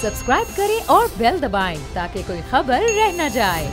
Subscribe करें और bell दबाएं ताकि कोई खबर रह न जाए।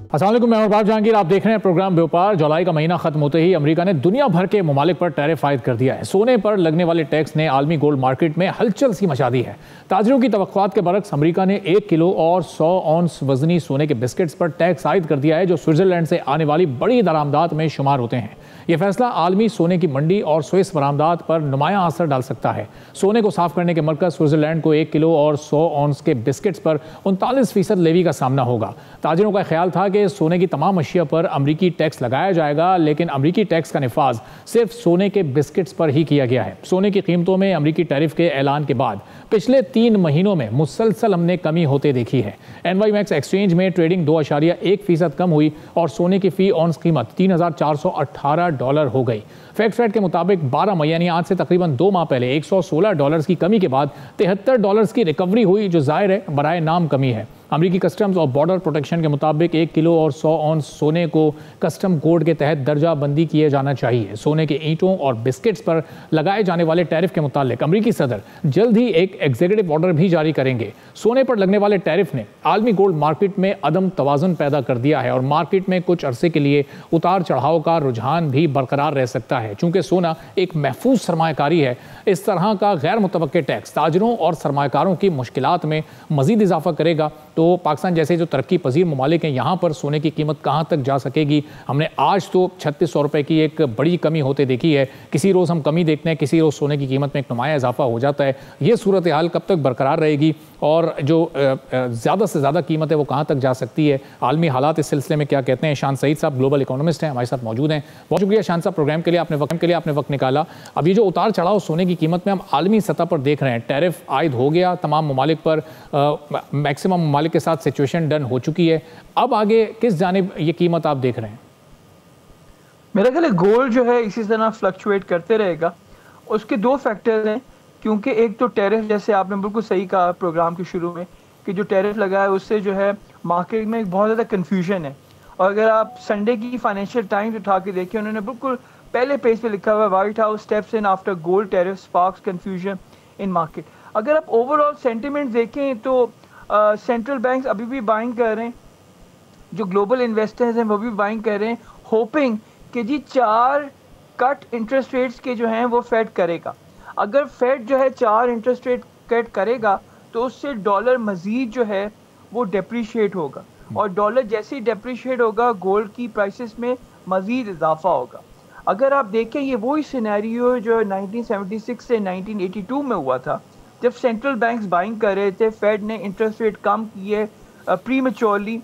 अस्सलाम वालेकुम, मैं अरबाज जहांगीर। आप देख रहे हैं प्रोग्राम व्यापार। जुलाई का महीना खत्म होते ही अमेरिका ने दुनिया भर के ममालिक पर टैरिफ आयद कर दिया है। सोने पर लगने वाले टैक्स ने आलमी गोल्ड मार्केट में हलचल सी मचा दी है। ताजरों की तवक्कुआत के बरक्स अमेरिका ने 1 किलो और 100 औंस वजनी सोने के बिस्किट्स पर टैक्स आयद कर दिया है, जो स्विट्जरलैंड से आने वाली बड़ी दरामदात में शुमार होते हैं। यह फैसला आलमी सोने की मंडी और स्विस बरामदात पर नुमायां असर डाल सकता है। सोने को साफ करने के मरकज स्विट्जरलैंड को 1 किलो और 100 औंस के बिस्किट्स पर 39% लेवी का सामना होगा। ताजरों का ख्याल था कि सोने की तमाम अशिया पर अमरीकी टैक्स लगाया जाएगा, लेकिन अमरीकी टैक्स का निफाज सिर्फ सोने के बिस्किट्स पर ही किया गया है। सोने की कीमतों में अमरीकी टैरिफ के ऐलान के बाद पिछले 3 महीनों में मुसलसल हमने कमी होते देखी है। NYMEX एक्सचेंज में ट्रेडिंग 2.1% कम हुई और सोने की फी औंस कीमत $3,418 हो गई। फैक्ट के मुताबिक 12 मई यानी आज से तकरीबन 2 माह पहले $116 की कमी के बाद $73 की रिकवरी हुई, जो जाहिर है बराए नाम कमी है। अमरीकी कस्टम्स और बॉर्डर प्रोटेक्शन के मुताबिक 1 किलो और 100 औंस सोने को कस्टम कोड के तहत दर्जा बंदी किए जाना चाहिए। सोने के ईंटों और बिस्किट्स पर लगाए जाने वाले टैरिफ के मुतालिक अमरीकी सदर जल्द ही एक एग्जीक्यूटिव ऑर्डर भी जारी करेंगे। सोने पर लगने वाले टैरिफ ने आलमी गोल्ड मार्केट में अदम तवाज़ुन पैदा कर दिया है और मार्केट में कुछ अरसे के लिए उतार चढ़ाव का रुझान भी बरकरार रह सकता है। चूंकि सोना एक महफूज सरमायाकारी है, इस तरह का गैर मुतवक्के टैक्स ताजरों और सरमायाकारों की मुश्किलात में मजीद इजाफा करेगा। तो पाकिस्तान जैसे जो तरक्की पजीर ममालिक हैं, यहाँ पर सोने की कीमत कहाँ तक जा सकेगी? हमने आज तो 3600 रुपये की एक बड़ी कमी होते देखी है। किसी रोज़ हम कमी देखते हैं, किसी रोज़ सोने की कीमत में एक नुमाया इजाफा हो जाता है। ये सूरत हाल कब तक बरकरार रहेगी और जो ज़्यादा से ज़्यादा कीमत है वो कहाँ तक जा सकती है? आलमी हालात इस सिलसिले में क्या कहते हैं? शान सईद साहब ग्लोबल इकोनॉमिस्ट हैं, हमारे साथ मौजूद हैं। बहुत शुक्रिया शान साहब, प्रोग्राम के लिए आपने वक्त निकाला। अब ये जो उतार चढ़ाव सोने की कीमत में हम आलमी सतह पर देख रहे हैं, टैरिफ आयद हो गया तमाम ममालिक पर, मैक्सिमम ममालिक के साथ सिचुएशन डन हो चुकी है। अब आगे किस जानिब ये कीमत आप देख रहे हैं? मेरा ख्याल है गोल्ड जो है इसी तरह फ्लक्चुएट करते रहेगा। उसके 2 फैक्टर हैं, क्योंकि एक तो टैरिफ, जैसे आपने बिल्कुल सही कहा प्रोग्राम के शुरू में कि जो टैरिफ लगा है उससे जो है मार्केट में बहुत ज़्यादा कन्फ्यूजन है। और अगर आप संडे की फाइनेंशियल टाइम्स उठा के देखें, उन्होंने बिल्कुल पहले पेज पे लिखा हुआ है, white house steps in after gold tariff sparks confusion in market. अगर आप ओवरऑल सेंटिमेंट देखें तो सेंट्रल बैंक्स अभी भी बाइंग कर रहे हैं, जो ग्लोबल इन्वेस्टर्स हैं वो भी बाइंग कर रहे हैं, होपिंग कि जी 4 कट इंटरेस्ट रेट्स के जो हैं वो फेड करेगा। अगर फेड जो है 4 इंटरेस्ट रेट कट करेगा तो उससे डॉलर मज़ीद जो है वो डेप्रीशिएट होगा, और डॉलर जैसे ही डेप्रीशिएट होगा गोल्ड की प्राइसेस में मज़ीद इजाफा होगा। अगर आप देखें ये वही सिनेरियो जो 1976 से 1982 में हुआ था, जब सेंट्रल बैंक्स बाइंग कर रहे थे, फेड ने इंटरेस्ट रेट कम किए प्रीमेच्योरली,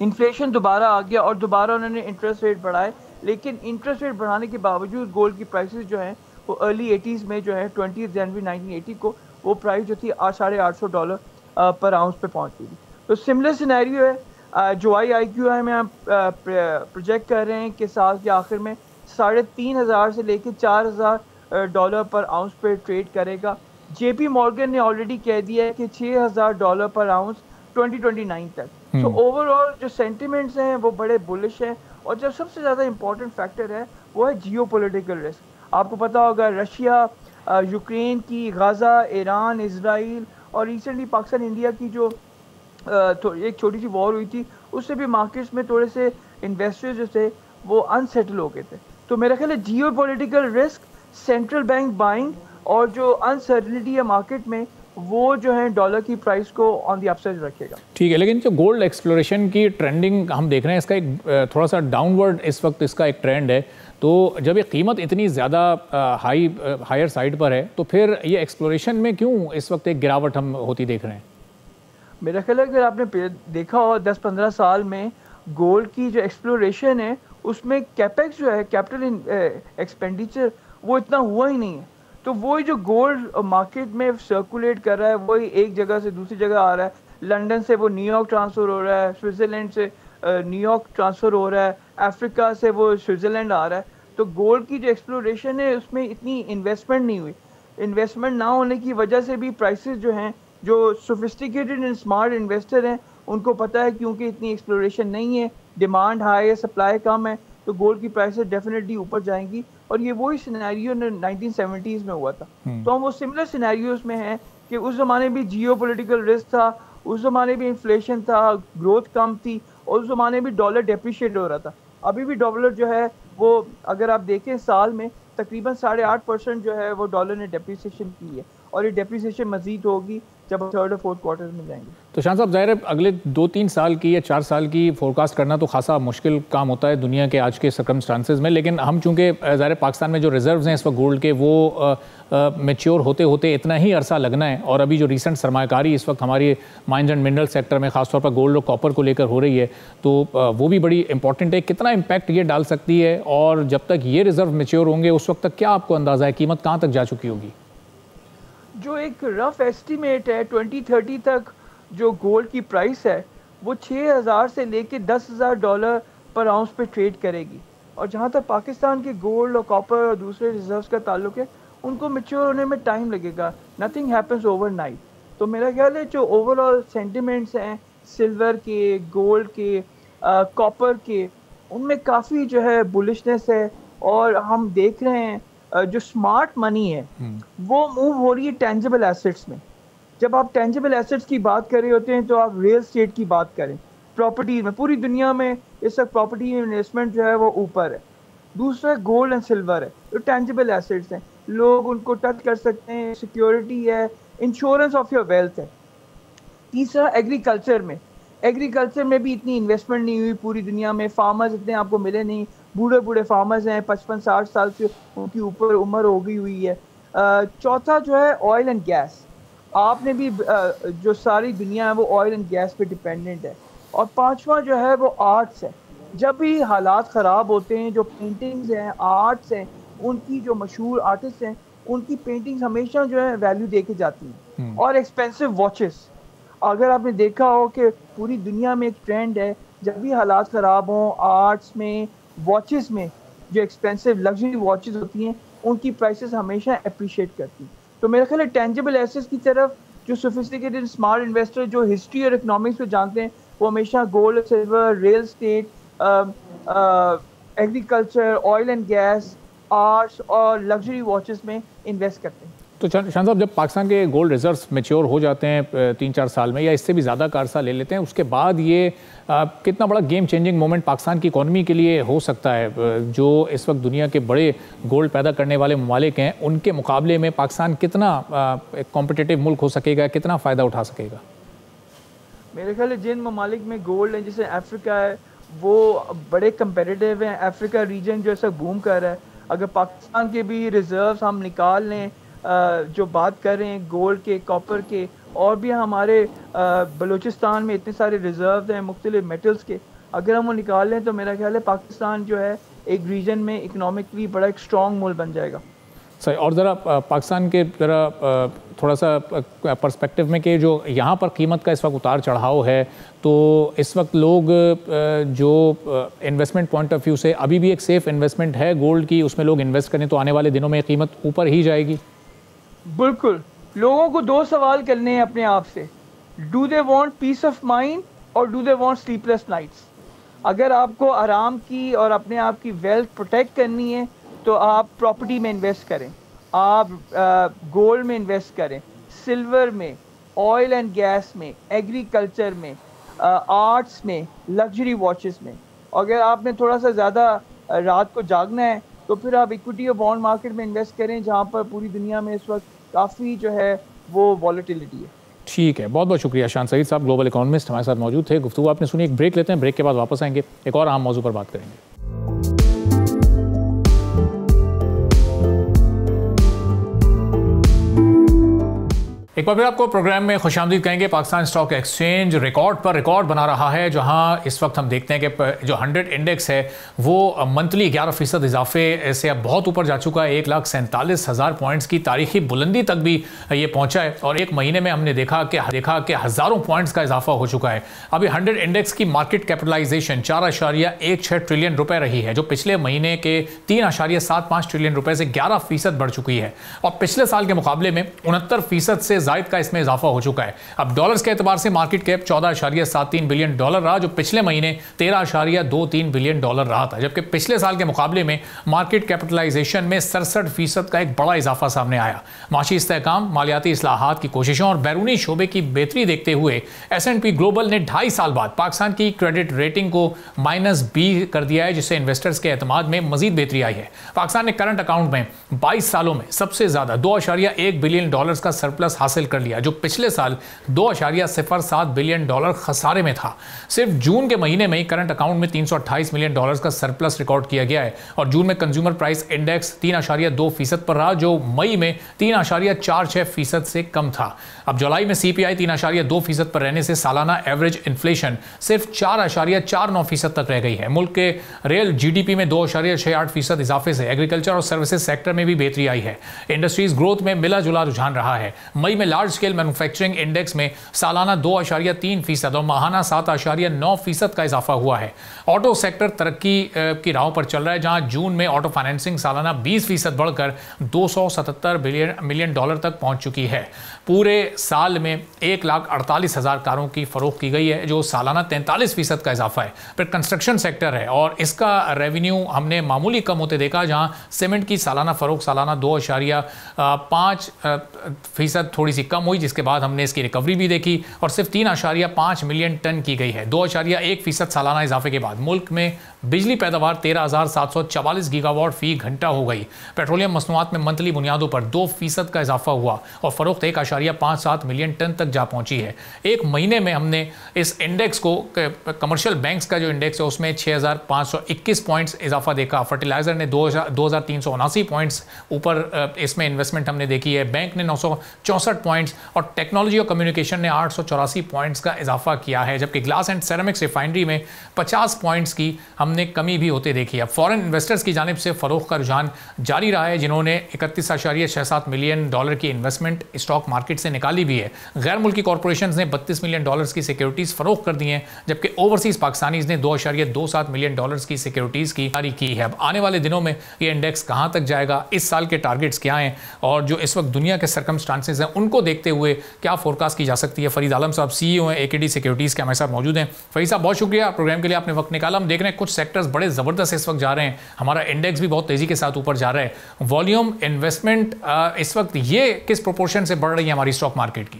इन्फ्लेशन दोबारा आ गया और दोबारा उन्होंने इंटरेस्ट रेट बढ़ाए। लेकिन इंटरेस्ट रेट बढ़ाने के बावजूद गोल्ड की प्राइसेस जो हैं वो अर्ली 80s में जो है 20 जनवरी 1980 को वो प्राइस जो थी $850 पर आउंस पे पहुंच गई थी। तो सिमिलर सिनेरियो है जो IIQI में हम प्रोजेक्ट कर रहे हैं कि साल के आखिर में $3500 से लेकर $4000 पर आउंस पे ट्रेड करेगा। JP मॉर्गन ने ऑलरेडी कह दिया है कि $6000 पर आउंस 2029 तक। तो ओवरऑल जो सेंटिमेंट्स हैं वो बड़े बुलिश हैं। और जब सबसे ज़्यादा इंपॉर्टेंट फैक्टर है वो है जियोपॉलिटिकल रिस्क। आपको पता होगा रशिया यूक्रेन की, गाज़ा, ईरान, इजराइल और रिसेंटली पाकिस्तान इंडिया की जो एक छोटी सी वॉर हुई थी, उससे भी मार्केट्स में थोड़े से इन्वेस्टर्स जो थे वो अनसेटल हो गए थे। तो मेरा ख्याल है geopolitical risk, central bank buying और जो अनसर्टनिटी है मार्केट में, वो जो है डॉलर की प्राइस को ऑन दी अपसाइड रखेगा। ठीक है, लेकिन जो गोल्ड एक्सप्लोरेशन की ट्रेंडिंग हम देख रहे हैं, इसका एक थोड़ा सा डाउनवर्ड इस वक्त इसका एक ट्रेंड है। तो जब ये कीमत इतनी ज़्यादा हायर साइड पर है, तो फिर ये एक्सप्लोरेशन में क्यों इस वक्त एक गिरावट हम होती देख रहे हैं? मेरा ख्याल है अगर आपने देखा हो 10-15 साल में गोल्ड की जो एक्सप्लोरेशन है उसमें कैपेक्स जो है, कैपिटल एक्सपेंडिचर, वो इतना हुआ ही नहीं है। तो वही जो गोल्ड मार्केट में सर्कुलेट कर रहा है वही एक जगह से दूसरी जगह आ रहा है। लंदन से वो न्यूयॉर्क ट्रांसफ़र हो रहा है, स्विट्ज़रलैंड से न्यूयॉर्क ट्रांसफ़र हो रहा है, अफ्रीका से वो स्विट्ज़रलैंड आ रहा है। तो गोल्ड की जो एक्सप्लोरेशन है उसमें इतनी इन्वेस्टमेंट नहीं हुई। इन्वेस्टमेंट ना होने की वजह से भी प्राइसेस जो हैं, जो सोफिस्टिकेटेड एंड स्मार्ट इन्वेस्टर हैं उनको पता है क्योंकि इतनी एक्सप्लोरेशन नहीं है, डिमांड हाई है, सप्लाई कम है, तो गोल्ड की प्राइसेस डेफिनेटली ऊपर जाएंगी। और ये वही सिनेरियो 1970s में हुआ था। तो हम वो सिमिलर सिनेरियोज में हैं कि उस ज़माने भी जियोपॉलिटिकल रिस्क था, उस ज़माने भी इन्फ्लेशन था, ग्रोथ कम थी, और उस ज़माने भी डॉलर डेप्रिशिएट हो रहा था। अभी भी डॉलर जो है वो अगर आप देखें साल में तकरीबन 8.5% जो है वो डॉलर ने डेप्रिसिएशन की है, और ये डेप्रिसिएशन मजीद होगी जब थर्ड और फोर्थ क्वार्टर में जाएंगे। तो शान साहब, ज़ाहिर है अगले 2-3 साल की या 4 साल की फोरकास्ट करना तो खासा मुश्किल काम होता है दुनिया के आज के सर्कमस्टांसेस में, लेकिन हम चूँकि ज़ाहिर पाकिस्तान में जो रिजर्व्स हैं इस वक्त गोल्ड के वो मैच्योर होते होते इतना ही अरसा लगना है, और अभी जो रिसेंट सरमाकारी इस वक्त हमारी माइंस एंड मिनरल सेक्टर में खासतौर पर गोल्ड और कॉपर को लेकर हो रही है, तो वो भी बड़ी इंपॉर्टेंट है। कितना इम्पैक्ट ये डाल सकती है, और जब तक ये रिजर्व मैच्योर होंगे उस वक्त तक क्या आपको अंदाज़ा है कीमत कहाँ तक जा चुकी होगी? जो एक रफ एस्टीमेट है 2030 तक जो गोल्ड की प्राइस है वो 6,000 से लेके $10,000 पर आउंस पे ट्रेड करेगी। और जहाँ तक पाकिस्तान के गोल्ड और कॉपर और दूसरे रिजर्व्स का ताल्लुक है, उनको मैच्योर होने में टाइम लगेगा। Nothing happens overnight. तो मेरा ख्याल है जो ओवरऑल सेंटिमेंट्स हैं सिल्वर के, गोल्ड के, कॉपर के, उनमें काफ़ी जो है बुलिशनेस है। और हम देख रहे हैं जो स्मार्ट मनी है वो मूव हो रही है टेंजिबल एसेट्स में। जब आप टेंजिबल एसेट्स की बात कर रहे होते हैं तो आप रियल स्टेट की बात करें, प्रॉपर्टी में। पूरी दुनिया में इस वक्त प्रॉपर्टी इन्वेस्टमेंट जो है वो ऊपर है। दूसरा गोल्ड एंड सिल्वर है, जो टेंजिबल एसेट्स हैं, लोग उनको टच कर सकते हैं, सिक्योरिटी है, इंश्योरेंस ऑफ योर वेल्थ है। तीसरा एग्रीकल्चर में भी इतनी इन्वेस्टमेंट नहीं हुई पूरी दुनिया में, फार्मर्स इतने आपको मिले नहीं। बूढ़े फार्मर्स हैं, 55-60 साल से उनकी ऊपर उम्र हो गई हुई है। चौथा जो है ऑयल एंड गैस। आपने भी जो सारी दुनिया है वो ऑयल एंड गैस पे डिपेंडेंट है। और पांचवा जो है वो आर्ट्स है। जब भी हालात ख़राब होते हैं, जो पेंटिंग्स हैं, आर्ट्स हैं, उनकी जो मशहूर आर्टिस्ट हैं उनकी पेंटिंग्स हमेशा जो है वैल्यू दे के जाती हैं। और एक्सपेंसिव वॉचेस, अगर आपने देखा हो कि पूरी दुनिया में एक ट्रेंड है, जब भी हालात ख़राब हों, आर्ट्स में, वॉचेस में, जो एक्सपेंसिव लग्जरी वॉचेस होती हैं उनकी प्राइसेस हमेशा अप्रिशिएट करती हैं। तो मेरा ख्याल है टेंजिबल एसेट्स की तरफ जो सोफिस्टिकेटेड स्मार्ट इन्वेस्टर जो हिस्ट्री और इकोनॉमिक्स को जानते हैं वो हमेशा gold, silver, real estate, agriculture, oil and gas, arts और लग्जरी वॉचेस में इन्वेस्ट करते हैं। तो शान साहब, जब पाकिस्तान के गोल्ड रिजर्व्स मैच्योर हो जाते हैं 3-4 साल में या इससे भी ज़्यादा का अरसा ले लेते हैं, उसके बाद ये कितना बड़ा गेम चेंजिंग मोमेंट पाकिस्तान की इकॉनमी के लिए हो सकता है? जो इस वक्त दुनिया के बड़े गोल्ड पैदा करने वाले ममालिक हैं उनके मुकाबले में पाकिस्तान कितना एक कॉम्पिटिटिव मुल्क हो सकेगा, कितना फ़ायदा उठा सकेगा? मेरे ख्याल है जिन ममालिक में गोल्ड है, जैसे अफ्रीका है, वो बड़े कंपेटिटिव हैं। अफ्रीका रीजन जो ऐसा बूम कर रहा है। अगर पाकिस्तान के भी रिजर्व्स हम निकाल लें, जो बात कर रहे हैं गोल्ड के, कॉपर के, और भी हमारे बलूचिस्तान में इतने सारे रिजर्व हैं मुख्तलिफ मेटल्स के, अगर हम वो निकाल लें तो मेरा ख्याल है पाकिस्तान जो है एक रीजन में इकोनॉमिकली बड़ा एक स्ट्रॉन्ग मुल्क बन जाएगा। सही। और ज़रा पाकिस्तान के ज़रा थोड़ा सा पर्सपेक्टिव में कि जो यहाँ पर कीमत का इस वक्त उतार चढ़ाव है, तो इस वक्त लोग जो इन्वेस्टमेंट पॉइंट ऑफ व्यू से अभी भी एक सेफ़ इन्वेस्टमेंट है गोल्ड की, उसमें लोग इन्वेस्ट करें तो आने वाले दिनों में कीमत ऊपर ही जाएगी? बिल्कुल। लोगों को दो सवाल करने हैं अपने आप से, do they want peace of mind और do they want sleepless nights. अगर आपको आराम की और अपने आप की वेल्थ प्रोटेक्ट करनी है तो आप प्रॉपर्टी में इन्वेस्ट करें, आप गोल्ड में इन्वेस्ट करें, सिल्वर में, ऑयल एंड गैस में, एग्रीकल्चर में, आर्ट्स में, लग्जरी वॉचेस में। अगर आपने थोड़ा सा ज़्यादा रात को जागना है तो फिर आप इक्विटी और बॉन्ड मार्केट में इन्वेस्ट करें, जहाँ पर पूरी दुनिया में इस वक्त काफ़ी जो है वो वॉलेटिलिटी है। ठीक है, बहुत बहुत शुक्रिया शान सईद साहब, ग्लोबल इकोनॉमिस्ट हमारे साथ मौजूद थे। गुफ्तगू आपने सुनी। एक ब्रेक लेते हैं, ब्रेक के बाद वापस आएंगे, एक और अहम मौजू पर बात करेंगे। एक बार फिर आपको प्रोग्राम में खुशामदीद कहेंगे। पाकिस्तान स्टॉक एक्सचेंज रिकॉर्ड पर रिकॉर्ड बना रहा है, जहां इस वक्त हम देखते हैं कि जो 100 इंडेक्स है वो मंथली 11% इजाफे से अब बहुत ऊपर जा चुका है। 1,47,000 पॉइंट्स की तारीखी बुलंदी तक भी ये पहुंचा है, और एक महीने में हमने देखा कि हज़ारों पॉइंट्स का इजाफा हो चुका है। अभी 100 इंडेक्स की मार्केट कैपिटलाइजेशन 4.16 ट्रिलियन रुपए रही है, जो पिछले महीने के 3.75 ट्रिलियन रुपए से 11% बढ़ चुकी है, और पिछले साल के मुकाबले में 69% से जायद का इसमें इजाफा हो चुका है। अब डॉलर्स के एतबार से मार्केट कैप 14.73 बिलियन डॉलर रहा, जो पिछले महीने 13.23 बिलियन डॉलर रहा था, जबकि पिछले साल के मुकाबले में मार्केट कैपिटलाइजेशन में 67% का एक बड़ा इजाफा सामने आया। माशी इस्तेहकाम, मालियाती इस्लाहात की कोशिशों और बैरूनी शोबे की बेहतरी देखते हुए S&P ग्लोबल ने 2.5 साल बाद पाकिस्तान की क्रेडिट रेटिंग को -B कर दिया है, जिससे इन्वेस्टर्स के एतमाद में मजीद बेहतरी आई है। पाकिस्तान ने करंट अकाउंट में 22 सालों में सबसे ज्यादा 2.1 बिलियन डॉलर्स का सरप्लस हासिल कर लिया, जो पिछले साल 2.07 बिलियन डॉलर खसारे में था। सिर्फ जून के महीने में ही करंट अकाउंट में 328 मिलियन डॉलर्स का सरप्लस रिकॉर्ड किया गया है और जून में कंज्यूमर प्राइस इंडेक्स 3.2% पर रहा, जो मई में 3.46% से कम था। अब जुलाई में CPI 3.2% पर रहने से सालाना एवरेज इन्फ्लेशन सिर्फ 4.49% तक रह गई है। मुल्क के रियल GDP में 2.68% इजाफे से एग्रीकल्चर और सर्विसेज सेक्टर में भी बेहतरी आई है। इंडस्ट्रीज ग्रोथ में मिला जुला रुझान रहा है। मई में लार्ज स्केल मैन्युफैक्चरिंग इंडेक्स में सालाना 2.3% और माहाना 7.9% का इजाफा हुआ है। ऑटो सेक्टर तरक्की की राहों पर चल रहा है, जहां जून में ऑटो फाइनेंसिंग सालाना 20% बढ़कर 277 मिलियन डॉलर तक पहुंच चुकी है। पूरे साल में 1,48,000 कारों की फरोख्त की गई है, जो सालाना 43% का इजाफा है। फिर कंस्ट्रक्शन सेक्टर है और इसका रेवेन्यू हमने मामूली कम होते देखा, जहां सीमेंट की सालाना फरोख्त सालाना 2.5% थोड़ी सी कम हुई, जिसके बाद हमने इसकी रिकवरी भी देखी और सिर्फ 3.5 मिलियन टन की गई है। 2.1% सालाना इजाफे के बाद मुल्क में बिजली पैदावार 13,744 गीगावाट फी घंटा हो गई। पेट्रोलियम मसनूआत में मंथली बुनियादों पर 2% का इजाफा हुआ और फरोख्त 1.57 मिलियन टन तक जा पहुंची है। एक महीने में हमने इस इंडेक्स को, कमर्शियल बैंक्स का जो इंडेक्स है, उसमें 6,521 पॉइंट्स इजाफा देखा। फर्टिलाइजर ने 2,379 पॉइंट्स ऊपर इसमें इन्वेस्टमेंट हमने देखी है। बैंक ने 964 पॉइंट्स और टेक्नोलॉजी और कम्युनिकेशन ने 884 पॉइंट्स का इजाफा किया है, जबकि ग्लास एंड सेरेमिक्स रिफाइनरी में 50 पॉइंट्स की हमने कमी भी होते देखी है। फॉरेन इन्वेस्टर्स की जानिब से फरोख्त का रुझान जारी रहा है, जिन्होंने 31.67 मिलियन डॉलर की इन्वेस्टमेंट स्टॉक मार्केट से निकाली भी है। गैर मुल्की कॉर्पोरेशंस ने 32 मिलियन डॉलर्स की सिक्योरिटीज फरोख्त कर दी हैं, जबकि ओवरसीज पाकिस्तानीज ने 2.27 मिलियन डॉलर्स की सिक्योरिटीज की जारी की है। अब आने वाले दिनों में ये इंडेक्स कहां तक जाएगा, इस साल के टारगेट्स क्या हैं और जो इस वक्त दुनिया के सर्कमस्टांसेस हैं उनको देखते हुए क्या फोरकास्ट की जा सकती है। फरीद आलम साहब CEO हैं AKD सिक्योरिटीज के, हमारे साथ मौजूद हैं। फरीद साहब, बहुत शुक्रिया प्रोग्राम के लिए, आपने वक्त निकाला। हम देख रहे हैं कुछ सेक्टर्स बड़े जबरदस्त इस वक्त जा रहे हैं, हमारा इंडेक्स भी बहुत तेजी के साथ ऊपर जा रहा है। वॉल्यूम इन्वेस्टमेंट इस वक्त ये किस प्रोपोर्शन से बढ़ रही है हमारी स्टॉक मार्केट की?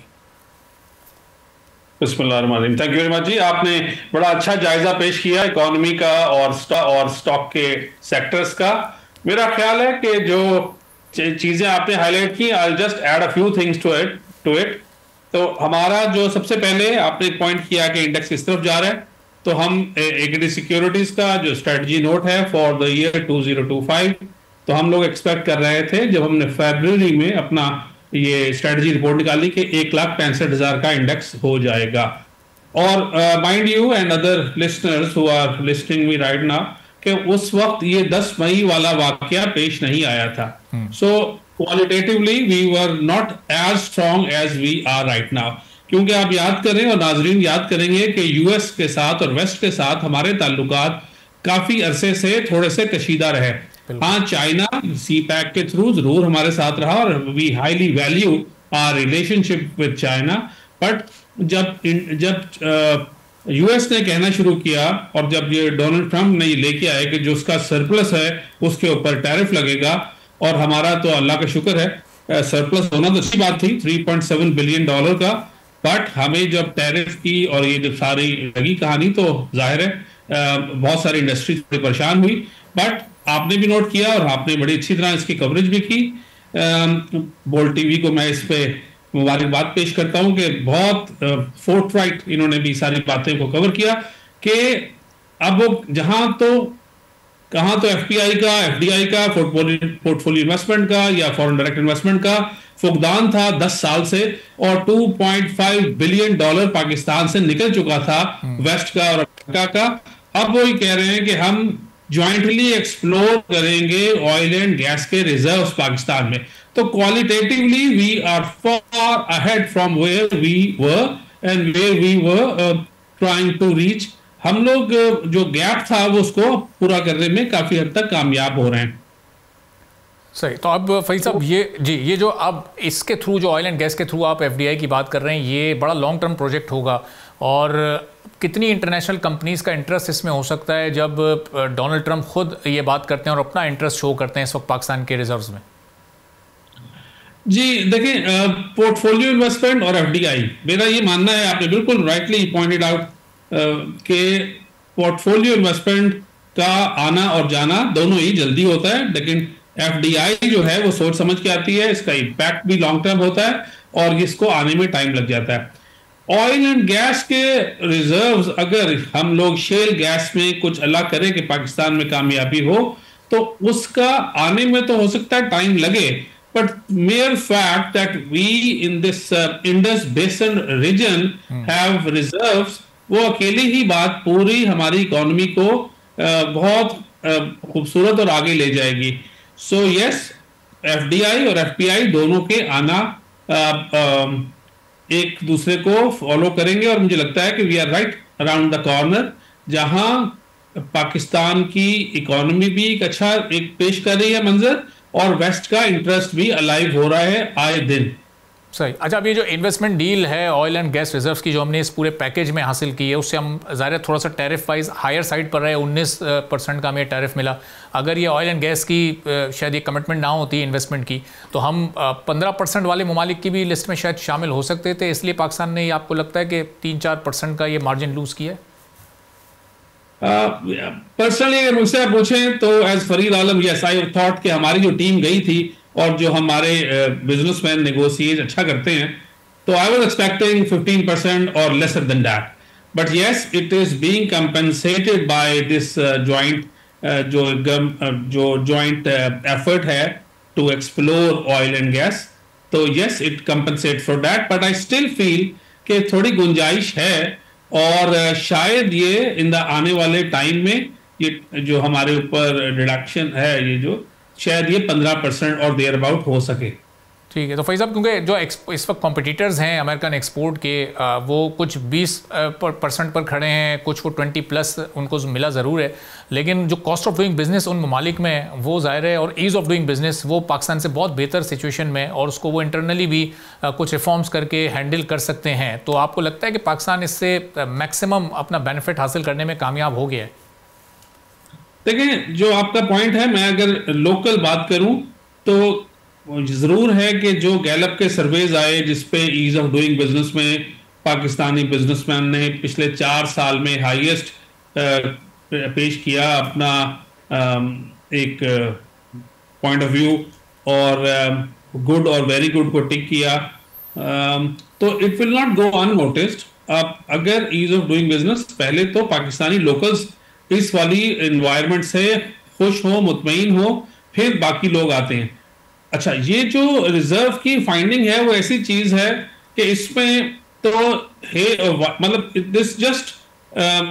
बिस्मिल्लाहिर्रहमानिर्रहीम। थैंक यू वेरी मच जी, आपने बड़ा अच्छा जायजा पेश किया इकोनॉमी का और स्टॉक के सेक्टर्स का। मेरा ख्याल है कि जो चीजें आपने हाईलाइट की, I just add a few things to it. तो हमारा जो सबसे पहले आपने पॉइंट किया कि इंडेक्स किस तरफ जा रहा है, तो हम AKD सिक्योरिटीज का जो स्ट्रेटजी नोट है फॉर द ईयर 2025, तो हम लोग एक्सपेक्ट कर रहे थे जब हमने फरवरी में अपना ये स्ट्रेटजी रिपोर्ट निकाली कि 1,65,000 का इंडेक्स हो जाएगा। और mind you and other listeners who are listening me right now कि उस वक्त ये 10 मई वाला वाकया पेश नहीं आया था। So qualitatively we were not as strong as we are right now, क्योंकि आप याद करें और नाजरीन याद करेंगे कि US के साथ और वेस्ट के साथ हमारे ताल्लुकात काफी अरसे से थोड़े से कशीदा रहे। हाँ, चाइना CPEC के थ्रू जरूर हमारे साथ रहा और we highly value our relationship with China, but जब US ने कहना शुरू किया और जब ये डोनाल्ड ट्रंप ने ये लेके आए कि जो उसका सरप्लस है उसके ऊपर टैरिफ लगेगा, और हमारा तो अल्लाह का शुक्र है सरप्लस होना तो अच्छी बात थी 3.7 बिलियन डॉलर का, बट हमें जब टैरिफ की और ये जब सारी लगी कहानी तो जाहिर है बहुत सारी इंडस्ट्री थोड़ी परेशान हुई। बट आपने भी नोट किया और आपने बड़ी अच्छी तरह इसकी कवरेज भी की। बोल्ट टीवी को मैं इस पे मुबारकबाद पेश करता हूं कि बहुत फोर्थराइट इन्होंने भी सारी बातें को कवर किया कि अब वो कहाँ तो FPI का, FDI का, पोर्टफोलियो इन्वेस्टमेंट का या फॉरेन डायरेक्ट इन्वेस्टमेंट का फुकदान था 10 साल से, और 2.5 बिलियन डॉलर पाकिस्तान से निकल चुका था वेस्ट का और अफ्रीका का। अब वो ही कह रहे हैं कि हम ज्वाइंटली एक्सप्लोर करेंगे ऑयल एंड गैस के रिजर्व्स पाकिस्तान में। तो qualitatively we are far ahead from where we were and where we were trying to reach. हम लोग जो गैप था वो उसको पूरा करने में काफी हद तक कामयाब हो रहे हैं। सही। तो अब फैज साहब ये जो अब इसके थ्रू जो ऑयल एंड गैस के थ्रू आप एफडीआई की बात कर रहे हैं, ये बड़ा लॉन्ग टर्म प्रोजेक्ट होगा और कितनी इंटरनेशनल कंपनीज का इंटरेस्ट इसमें हो सकता है जब डोनाल्ड ट्रंप खुद ये बात करते हैं और अपना इंटरेस्ट शो करते हैं इस वक्त पाकिस्तान के रिजर्व्स में? जी देखिए, पोर्टफोलियो इन्वेस्टमेंट और एफडीआई, मेरा ये मानना है, आपने बिल्कुल राइटली पॉइंटेड आउट कि पोर्टफोलियो इन्वेस्टमेंट का आना और जाना दोनों ही जल्दी होता है, लेकिन एफडीआई जो है वो सोच समझ के आती है, इसका इम्पैक्ट भी लॉन्ग टर्म होता है और इसको आने में टाइम लग जाता है। ऑयल एंड गैस के रिजर्व्स, अगर हम लोग शेल गैस में कुछ अलग करें कि पाकिस्तान में कामयाबी हो, तो उसका आने में तो हो सकता है टाइम लगे, but mere fact that we in this Indus Basin region have reserves, वो अकेली ही बात पूरी हमारी इकोनॉमी को बहुत खूबसूरत और आगे ले जाएगी। सो यस, एफडीआई और एफपीआई दोनों के आना एक दूसरे को फॉलो करेंगे और मुझे लगता है कि we are right around the corner, जहां पाकिस्तान की इकोनॉमी भी एक अच्छा एक पेश कर रही है मंजर और वेस्ट का इंटरेस्ट भी अलाइव हो रहा है आए दिन। सही। अच्छा, अब ये जो इन्वेस्टमेंट डील है ऑयल एंड गैस रिजर्व्स की जो हमने इस पूरे पैकेज में हासिल की है, उससे हम ज़ाहिर थोड़ा सा टैरिफ वाइज हायर साइड पर रहे, 19% का हमें टैरिफ मिला। अगर ये ऑयल एंड गैस की शायद ये कमिटमेंट ना होती इन्वेस्टमेंट की, तो हम 15% वाले ममालिक की भी लिस्ट में शायद शामिल हो सकते थे, इसलिए पाकिस्तान ने, आपको लगता है कि 3-4% का ये मार्जिन लूज़ किया है? पर्सनली अगर मुझसे आप पूछें तो as Farid Alam, yes I thought कि हमारी जो टीम गई थी और जो हमारे बिजनेसमैन नेगोशिएट अच्छा करते हैं, तो आई वाज एक्सपेक्टिंग 15% और lesser than that, but yes it is being compensated by this joint जो जॉइंट एफर्ट है to explore oil and gas, तो yes it compensate for that, but I still feel कि थोड़ी गुंजाइश है और शायद ये इन द आने वाले टाइम में ये जो हमारे ऊपर डिडक्शन है, ये जो शायद ये 15% और देयर अबाउट हो सके। ठीक है। तो फैज़ साहब, क्योंकि जो इस वक्त कॉम्पिटिटर्स हैं अमेरिकन एक्सपोर्ट के, वो कुछ 20% पर खड़े हैं, कुछ को 20+ उनको मिला ज़रूर है, लेकिन जो कॉस्ट ऑफ डूइंग बिजनेस उन ममालिक में वो ज़ाहिर है, और ईज़ ऑफ डूइंग बिजनेस वो पाकिस्तान से बहुत बेहतर सिचुएशन में, और उसको वो इंटरनली भी कुछ रिफॉर्म्स करके हैंडल कर सकते हैं। तो आपको लगता है कि पाकिस्तान इससे मैक्सिमम अपना बेनिफिट हासिल करने में कामयाब हो गया है? देखिए, जो आपका पॉइंट है, मैं अगर लोकल बात करूं तो जरूर है कि जो गैलप के सर्वेज आए जिसपे ईज ऑफ डूइंग बिजनेस में पाकिस्तानी बिजनेसमैन ने पिछले 4 साल में हाईएस्ट पेश किया अपना एक पॉइंट ऑफ व्यू, और गुड और वेरी गुड को टिक किया, तो it will not go unnoticed. अब अगर ईज ऑफ डूइंग बिजनेस, पहले तो पाकिस्तानी लोकल्स इस वाली एनवायरनमेंट से खुश हो, मुतमईन हो, फिर बाकी लोग आते हैं। अच्छा, ये जो रिजर्व की फाइंडिंग है वो ऐसी चीज है कि इसमें तो मतलब दिस जस्ट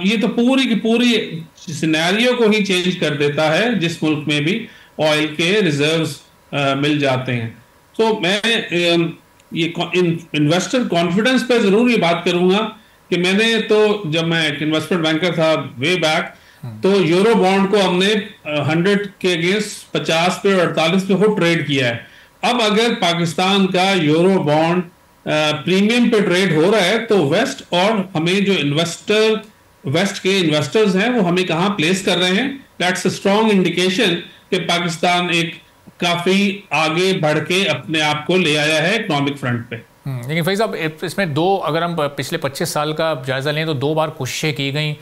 ये तो पूरी की पूरी सिनेरियो को ही चेंज कर देता है जिस मुल्क में भी ऑयल के रिजर्व्स मिल जाते हैं। तो मैं ये इन्वेस्टर कॉन्फिडेंस पे जरूर ये बात करूंगा कि मैंने तो जब मैं एक इन्वेस्टमेंट बैंकर था वे बैक, तो यूरो बॉन्ड को हमने 100 के अगेंस्ट 50 पे और 48 पे हो ट्रेड किया है। अब अगर पाकिस्तान का यूरो बॉन्ड प्रीमियम पे ट्रेड हो रहा है, तो वेस्ट और हमें जो वेस्ट के इन्वेस्टर्स हैं वो हमें कहाँ प्लेस कर रहे हैं, दैट्स अ स्ट्रॉन्ग इंडिकेशन कि पाकिस्तान एक काफी आगे बढ़ के अपने आप को ले आया है इकोनॉमिक फ्रंट पे। लेकिन फैज़ साहब, इसमें अगर हम पिछले 25 साल का जायज़ा लें तो 2 बार कोशिशें की गई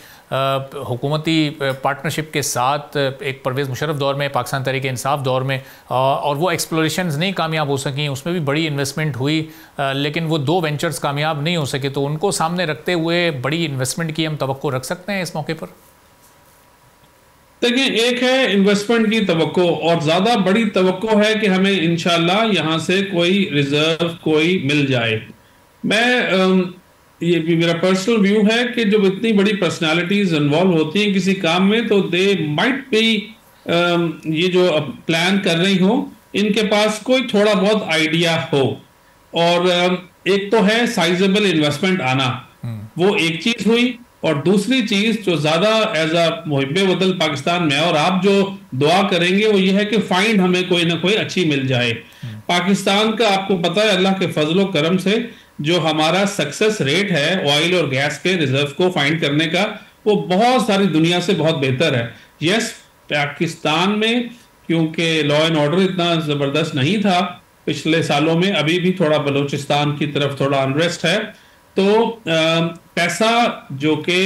हुकूमती पार्टनरशिप के साथ, एक परवेज़ मुशर्रफ दौर में, पाकिस्तान तहरीक इंसाफ दौर में, और वो एक्सप्लोरेशंस नहीं कामयाब हो सकी, उसमें भी बड़ी इन्वेस्टमेंट हुई, लेकिन वो 2 वेंचर्स कामयाब नहीं हो सके। तो उनको सामने रखते हुए बड़ी इन्वेस्टमेंट की हम तवक्को रख सकते हैं इस मौके पर? देखिए, एक है इन्वेस्टमेंट की तवक्को, और ज्यादा बड़ी तवक्को है कि हमें इंशाल्लाह यहां से कोई रिजर्व कोई मिल जाए। मैं ये भी मेरा पर्सनल व्यू है कि जब इतनी बड़ी पर्सनालिटीज इन्वॉल्व होती हैं किसी काम में, तो दे माइट बी ये जो प्लान कर रही हो, इनके पास कोई थोड़ा बहुत आइडिया हो, और एक तो है साइजेबल इन्वेस्टमेंट आना, वो एक चीज हुई। और दूसरी चीज जो ज्यादा एज अ मुहिब्बे वतन पाकिस्तान में और आप जो दुआ करेंगे वो ये है कि फाइंड हमें कोई ना कोई अच्छी मिल जाए। पाकिस्तान का आपको पता है अल्लाह के फजलो करम से जो हमारा सक्सेस रेट है ऑयल और गैस के रिजर्व को फाइंड करने का, वो बहुत सारी दुनिया से बहुत बेहतर है। यस, पाकिस्तान में क्योंकि लॉ एंड ऑर्डर इतना जबरदस्त नहीं था पिछले सालों में, अभी भी थोड़ा बलूचिस्तान की तरफ थोड़ा अनरेस्ट है, तो पैसा जो कि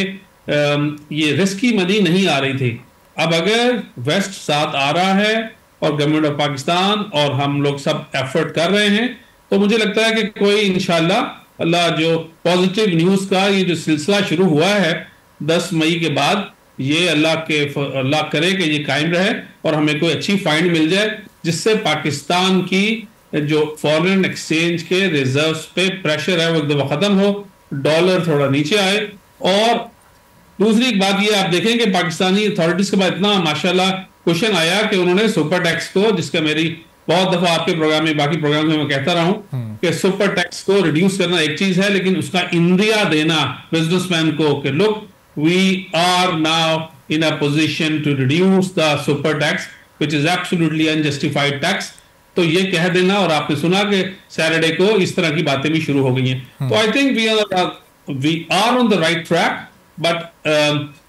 ये रिस्की मनी नहीं आ रही थी, अब अगर वेस्ट साथ आ रहा है और गवर्नमेंट ऑफ पाकिस्तान और हम लोग सब एफर्ट कर रहे हैं, तो मुझे लगता है कि कोई इंशाल्लाह अल्लाह जो पॉजिटिव न्यूज़ का ये जो सिलसिला शुरू हुआ है 10 मई के बाद, ये अल्लाह करे कि ये कायम रहे और हमें कोई अच्छी फाइंड मिल जाए जिससे पाकिस्तान की जो फॉरेन एक्सचेंज के रिजर्व्स पे प्रेशर है वो एकदम खत्म हो, डॉलर थोड़ा नीचे आए। और दूसरी बात ये आप देखें कि पाकिस्तानी अथॉरिटीज के बाद इतना माशाल्लाह क्वेश्चन आया कि उन्होंने सुपर टैक्स को, जिसका मेरी बहुत दफा आपके प्रोग्राम में बाकी प्रोग्राम में मैं कहता रहा हूं कि सुपर टैक्स को रिड्यूस करना एक चीज है, लेकिन उसका इंदिया देना बिजनेसमैन को कि look we are now in a position to reduce the super tax which is absolutely unjustified tax, तो ये कह देना। और आपने सुना कि सैटरडे को इस तरह की बातें भी शुरू हो गई हैं। तो I think we are on the right track, but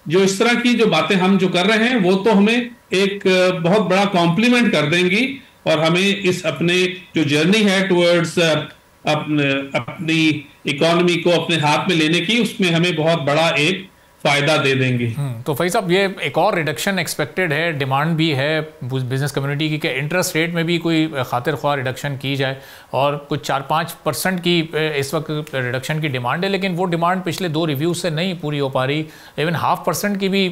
जो इस तरह की जो बातें हम जो कर रहे हैं वो तो हमें एक बहुत बड़ा कॉम्प्लीमेंट कर देंगी और हमें इस अपने जो जर्नी है टुवर्ड्स अपनी इकोनॉमी को अपने हाथ में लेने की, उसमें हमें बहुत बड़ा एक फायदा दे देंगे। तो फैज साहब, ये एक और रिडक्शन एक्सपेक्टेड है, डिमांड भी है बिजनेस कम्युनिटी की कि इंटरेस्ट रेट में भी कोई खातिर ख्वाह रिडक्शन की जाए, और कुछ 4-5% की इस वक्त रिडक्शन की डिमांड है, लेकिन वो डिमांड पिछले 2 रिव्यूज़ से नहीं पूरी हो पा रही। इवन 0.5% की भी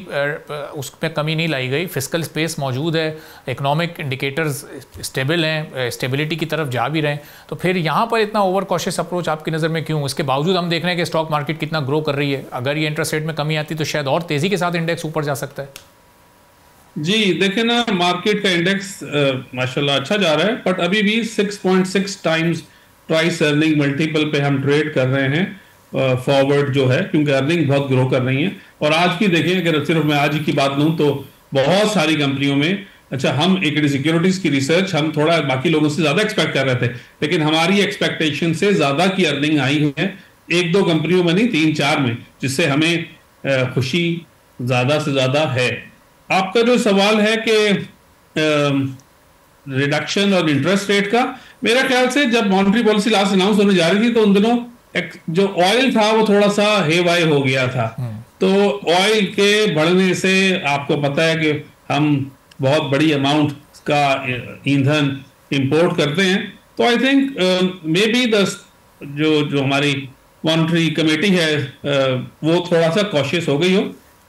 उसमें कमी नहीं लाई गई। फिस्कल स्पेस मौजूद है, इकनॉमिक इंडिकेटर्स स्टेबल हैं, स्टेबिलिटी की तरफ जा भी रहे हैं, तो फिर यहाँ पर इतना ओवर कॉशियस अप्रोच आपकी नज़र में क्यों? इसके बावजूद हम देख रहे हैं कि स्टॉक मार्केट कितना ग्रो कर रही है। अगर ये इंटरेस्ट रेट में कमी तो शायद और तेजी के साथ इंडेक्स ऊपर जा सकता है। जी देखें ना, मार्केट का इंडेक्स माशाल्लाह अच्छा जा रहा है, बट अभी भी 6.6 टाइम्स प्राइस अर्निंग मल्टीपल पे हम ट्रेड कर रहे हैं फॉरवर्ड जो है, क्योंकि अर्निंग बहुत ग्रो कर रही है। और आज की देखें, अगर सिर्फ मैं आज की बात लूं तो बहुत सारी कंपनियों में, अच्छा हम इक्विटी सिक्योरिटीज की रिसर्च हम थोड़ा बाकी लोगों से ज्यादा एक्सपेक्ट कर रहे थे, लेकिन हमारी एक्सपेक्टेशन से ज्यादा की अर्निंग आई है 1-2 कंपनियों में नहीं, 3-4 में, जिससे हमें खुशी ज्यादा से ज्यादा है। आपका जो सवाल है कि रिडक्शन और इंटरेस्ट रेट का, मेरा ख्याल से जब मॉनेटरी पॉलिसी लास्ट अनाउंस होने जा रही थी तो उन दिनों जो ऑयल था वो थोड़ा सा हेवाई हो गया था। तो ऑयल के बढ़ने से आपको पता है कि हम बहुत बड़ी अमाउंट का ईंधन इंपोर्ट करते हैं, तो आई थिंक मे बी जो हमारी मॉनेटरी कमेटी है वो थोड़ा सा कॉशियस हो गई हो,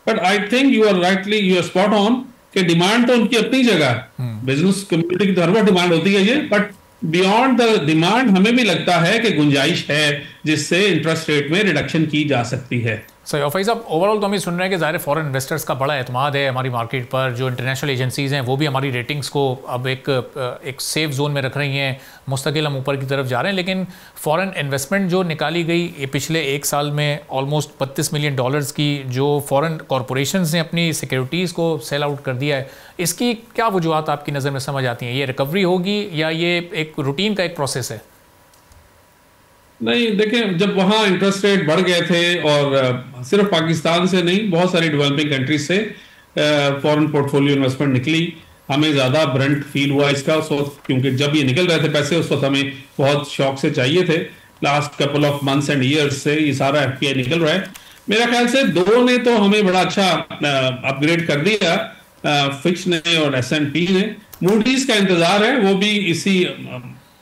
but I think you are spot on कि डिमांड तो उनकी अपनी जगह है, बिजनेस कम्युनिटी की तो हर बार डिमांड होती है ये, बट बियॉन्ड द डिमांड हमें भी लगता है कि गुंजाइश है जिससे इंटरेस्ट रेट में रिडक्शन की जा सकती है। सही। और फैज़ साहब, ओवरऑल तो हम ये सुन रहे हैं कि ज़ाहिर फॉरेन इन्वेस्टर्स का बड़ा एतमाद है हमारी मार्केट पर, जो इंटरनेशनल एजेंसीज़ हैं वो भी हमारी रेटिंग्स को अब एक सेफ जोन में रख रही हैं, मुस्तकिल हम ऊपर की तरफ जा रहे हैं। लेकिन फ़ॉरेन इन्वेस्टमेंट जो निकाली गई ये पिछले 1 साल में ऑलमोस्ट $32 मिलियन की, जो फ़ॉरेन कॉरपोरेशंस ने अपनी सिक्योरिटीज़ को सेल आउट कर दिया है, इसकी क्या वजूहत आपकी नज़र में समझ आती हैं? ये रिकवरी होगी या ये एक रूटीन का एक प्रोसेस है? नहीं, देखें, जब वहाँ इंटरेस्ट रेट बढ़ गए थे और सिर्फ पाकिस्तान से नहीं बहुत सारी डेवलपिंग कंट्रीज से फॉरेन पोर्टफोलियो इन्वेस्टमेंट निकली, हमें ज़्यादा ब्रंट फील हुआ इसका उस वक्त, क्योंकि जब ये निकल रहे थे पैसे उस वक्त हमें बहुत शौक से चाहिए थे। Last couple of months and years से ये सारा FPI निकल रहा है। मेरा ख्याल से 2 ने तो हमें बड़ा अच्छा अपग्रेड कर दिया, फिच ने और S&P ने। मूडीज का इंतजार है, वो भी इसी,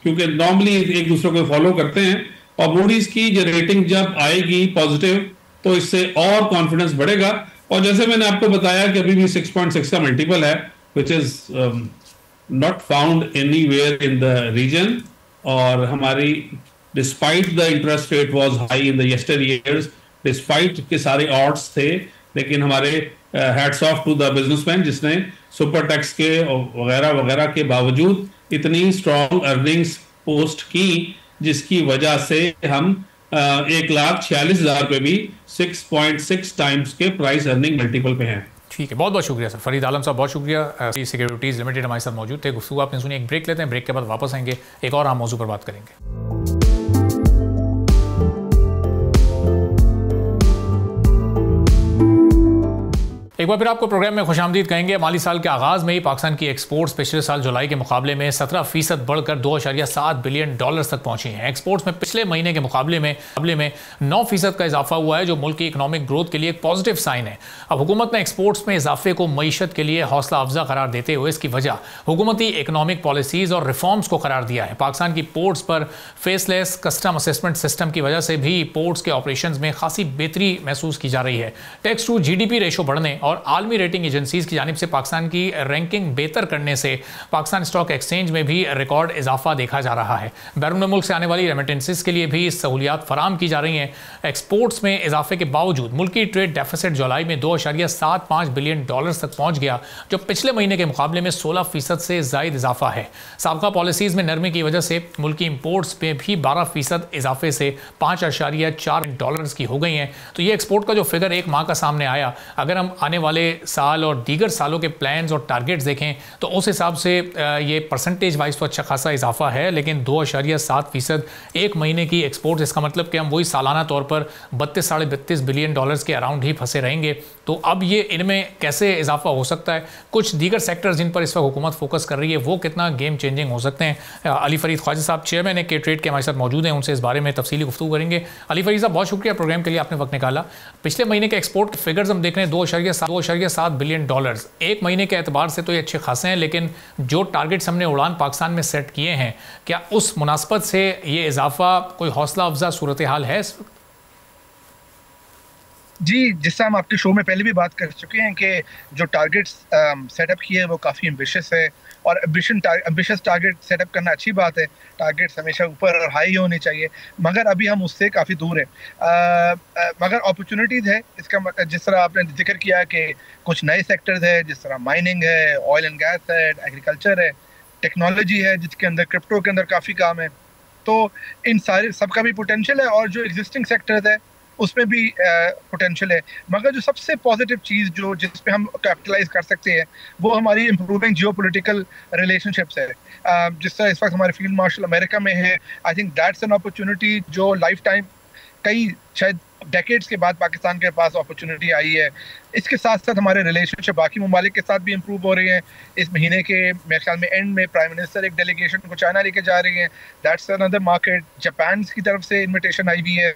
क्योंकि नॉर्मली एक दूसरे को फॉलो करते हैं, और मूडीज की जो रेटिंग जब आएगी पॉजिटिव तो इससे और कॉन्फिडेंस बढ़ेगा। और जैसे मैंने आपको बताया कि अभी भी 6.6 का मल्टीपल है, which is not found anywhere in the region, और हमारी despite the interest rate was high in the yesteryears, despite के सारे ऑड्स थे, लेकिन हमारे hats off to the businessman जिसने सुपर टैक्स के वगैरह वगैरह के बावजूद इतनी स्ट्रॉन्ग अर्निंग्स पोस्ट की, जिसकी वजह से हम 1,46,000 पे भी 6.6 टाइम्स के प्राइस अर्निंग मल्टीपल पे हैं। ठीक है, बहुत बहुत शुक्रिया सर। फरीद आलम साहब बहुत शुक्रिया। सिक्योरिटीज़ लिमिटेड हमारे साथ मौजूद थे। गुफ्तगू आपने सुनी। एक ब्रेक लेते हैं, ब्रेक के बाद वापस आएंगे, एक और अहम मौजू पर बात करेंगे। एक बार फिर आपको प्रोग्राम में खुशामदीद कहेंगे। माली साल के आगाज़ में ही पाकिस्तान की एक्सपोर्ट्स पिछले साल जुलाई के मुकाबले में 17% बढ़कर 2.7 बिलियन डॉलर्स तक पहुंची हैं। एक्सपोर्ट्स में पिछले महीने के मुकाबले में 9% का इजाफा हुआ है, जो मुल्क की इकनॉमिक ग्रोथ के लिए एक पॉजिटिव साइन है। अब हुकूमत ने एक्सपोर्ट्स में इजाफे को मईशत के लिए हौसला अफजा करार देते हुए इसकी वजह हुकूमती इकनॉमिक पॉलिसीज़ और रिफॉर्म्स को करार दिया है। पाकिस्तान की पोर्ट्स पर फेसलेस कस्टम असेसमेंट सिस्टम की वजह से भी पोर्ट्स के ऑपरेशन में खासी बेहतरी महसूस की जा रही है। टैक्स टू GDP रेशो बढ़ने और आलमी रेटिंग एजेंसीज की जानिब से पाकिस्तान की रैंकिंग बेहतर करने से पाकिस्तान स्टॉक एक्सचेंज में भी रिकॉर्ड इजाफा देखा जा रहा है। बैरून मुल्क से आने वाली रेमिटेंसेस के लिए भी सहूलियात फराम की जा रही हैं। एक्सपोर्ट्स में इजाफे के बावजूद मुल्की ट्रेड डेफिसिट जुलाई में 2.75 बिलियन डॉलर्स तक पहुंच गया, जो पिछले महीने के मुकाबले में 16% से जायद इजाफा है। साबका पॉलिसीज में नरमी की वजह से मुल्की इंपोर्ट्स में भी 12% इजाफे से 5.4 डॉलर्स की हो गई हैं। तो ये एक्सपोर्ट का जो फिगर एक माह का सामने आया, अगर हम आने वाले साल और दीगर सालों के प्लान्स और टारगेट्स देखें तो उस हिसाब से ये परसेंटेज वाइज तो अच्छा खासा इजाफा है, लेकिन 2.7% एक महीने की एक्सपोर्ट, इसका मतलब कि हम वही सालाना तौर पर 32-32.5 बिलियन डॉलर्स के अराउंड ही फंसे रहेंगे। तो अब ये इनमें कैसे इजाफा हो सकता है, कुछ दीगर सेक्टर्स जिन पर इस वक्त हुकूमत फोकस कर रही है वो कितना गेम चेंजिंग हो सकते हैं। अली फरीद ख्वाजा साहब चेयरमैन है के-ट्रेड के हमारे साथ मौजूद हैं, उनसे इस बारे में तफसीली गुफ्तगू करेंगे। अली फरीद साहब बहुत शुक्रिया प्रोग्राम के लिए, आपने वक्त निकाला। पिछले महीने के एक्सपोर्ट फिगर्स हम देख रहे हैं 2.7 बिलियन डॉलर्स एक महीने के एतबार से तो ये अच्छे खासे हैं, लेकिन जो टारगेट्स हमने उड़ान पाकिस्तान में सेट किए हैं, क्या उस मुनासबत से ये इजाफा कोई हौसला अफजा सूरत हाल है इस वक्त? जी, जिससे हम आपके शो में पहले भी बात कर चुके हैं कि जो टारगेट्स सेटअप किए हैं वो काफ़ी एम्बिशियस है, और एम्बिशियस टारगेट सेटअप करना अच्छी बात है। टारगेट्स हमेशा ऊपर और हाई होने चाहिए, मगर अभी हम उससे काफ़ी दूर हैं। मगर अपॉर्चुनिटीज़ है इसका, जिस तरह आपने जिक्र किया कि कुछ नए सेक्टर्स है, जिस तरह माइनिंग है, ऑयल एंड गैस है, एग्रीकल्चर है, टेक्नोलॉजी है, जिसके अंदर क्रिप्टो के अंदर काफ़ी काम है। तो इन सारे सबका भी पोटेंशियल है, और जो एग्जिस्टिंग सेक्टर्स है उसमें भी पोटेंशियल है। मगर जो सबसे पॉजिटिव चीज़ जो जिस पे हम कैपिटलाइज कर सकते हैं वो हमारी इम्प्रूविंग जियोपॉलिटिकल रिलेशनशिप्स है। जिस तरह इस वक्त हमारे फील्ड मार्शल अमेरिका में है, I think that's an opportunity जो लाइफ टाइम, कई शायद डेकेड्स के बाद पाकिस्तान के पास अपॉर्चुनिटी आई है। इसके साथ साथ हमारे रिलेशनशिप बाकी ममालिक के साथ भी इम्प्रूव हो रही हैं। इस महीने के मेरे ख्याल में एंड में प्राइम मिनिस्टर एक डेलीगेशन को चाइना लेके जा रही हैं। That's another market. जापान की तरफ से इन्विटेशन आई हुई है।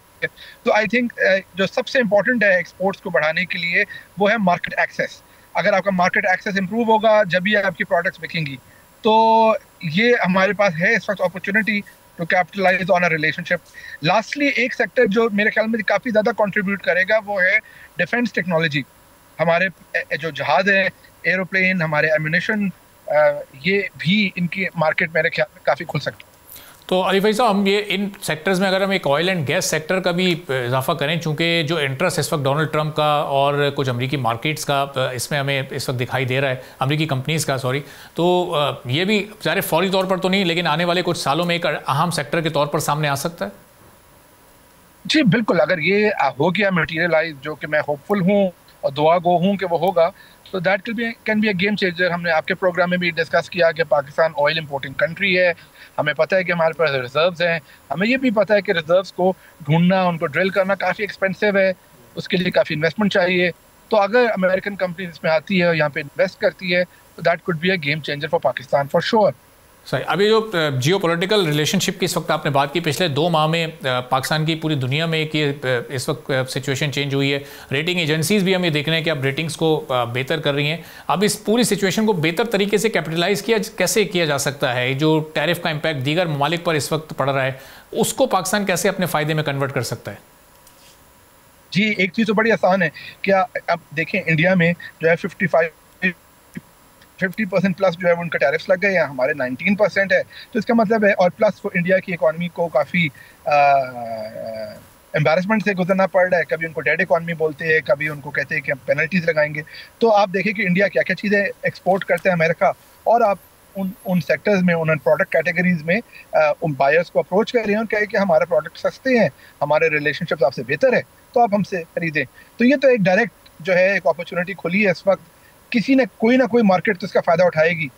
तो आई थिंक जो सबसे इम्पोर्टेंट है एक्सपोर्ट्स को बढ़ाने के लिए वो है मार्केट एक्सेस। अगर आपका मार्केट एक्सेस इम्प्रूव होगा जब भी आपकी प्रोडक्ट्स बिकेंगी। तो ये हमारे पास है इस वक्त opportunity to capitalise on a relationship. Lastly एक सेक्टर जो मेरे ख्याल में काफ़ी ज़्यादा कंट्रीब्यूट करेगा वो है डिफेंस टेक्नोलॉजी। हमारे जो जहाज़ है, एरोप्लेन, हमारे एम्यूनिशन, ये भी इनकी मार्केट मेरे ख्याल में काफ़ी खुल सकती है। तो अली फरीद साहब, हम ये इन सेक्टर्स में अगर हम एक ऑयल एंड गैस सेक्टर का भी इजाफा करें, चूँकि जो इंटरेस्ट इस वक्त डोनाल्ड ट्रंप का और कुछ अमेरिकी मार्केट्स का इसमें हमें इस वक्त दिखाई दे रहा है, अमेरिकी कंपनीज़ का सॉरी, तो ये भी ज़ाहिर फौरी तौर पर तो नहीं, लेकिन आने वाले कुछ सालों में एक अहम सेक्टर के तौर पर सामने आ सकता है। जी बिल्कुल, अगर ये हो गया मटीरियलाइज, जो कि मैं होपफुल हूँ और दुआ गो हूँ कि वो होगा, तो that can be a game changer. हमने आपके प्रोग्राम में भी डिस्कस किया कि पाकिस्तान ऑयल इंपोर्टिंग कंट्री है। हमें पता है कि हमारे पास रिजर्व्स हैं। हमें ये भी पता है कि रिजर्व्स को ढूंढना, उनको ड्रिल करना काफ़ी एक्सपेंसिव है, उसके लिए काफ़ी इन्वेस्टमेंट चाहिए। तो अगर अमेरिकन कंपनी इसमें आती है और यहाँ पे इन्वेस्ट करती है तो that could be a game changer for Pakistan for sure. सही। अभी जो जियो पोलिटिकल रिलेशनशिप की इस वक्त आपने बात की, पिछले 2 माह में पाकिस्तान की पूरी दुनिया में एक ये इस वक्त सिचुएशन चेंज हुई है। रेटिंग एजेंसीज भी हम ये देख रहे हैं कि अब रेटिंग्स को बेहतर कर रही हैं। अब इस पूरी सिचुएशन को बेहतर तरीके से कैपिटलाइज कैसे किया जा सकता है? जो टैरिफ का इम्पैक्ट दीगर ममालिक पर इस वक्त पड़ रहा है, उसको पाकिस्तान कैसे अपने फ़ायदे में कन्वर्ट कर सकता है? जी, एक चीज़ तो बड़ी आसान है। क्या अब देखें, इंडिया में जो है 50% प्लस जो है उनका टैरिफ्स लग गए हैं, हमारे 19% है। तो इसका मतलब है, और प्लस वो इंडिया की इकॉनमी को काफ़ी एम्बैरेसमेंट से गुजरना पड़ रहा है। कभी उनको डेड इकॉनमी बोलते हैं, कभी उनको कहते हैं कि हम पेनल्टीज लगाएंगे। तो आप देखें कि इंडिया क्या क्या चीज़ें एक्सपोर्ट करते हैं अमेरिका, और आप उन सेक्टर्स में, उन प्रोडक्ट कैटेगरीज में उन बायर्स को अप्रोच कर रहे हैं और कहे कि हमारे प्रोडक्ट सस्ते हैं, हमारे रिलेशनशिप आपसे बेहतर है, तो आप हमसे खरीदें। तो ये तो एक डायरेक्ट जो है एक अपॉर्चुनिटी खुली है इस वक्त, किसी ने कोई ना कोई मार्केट तो इसका फ़ायदा उठाएगी।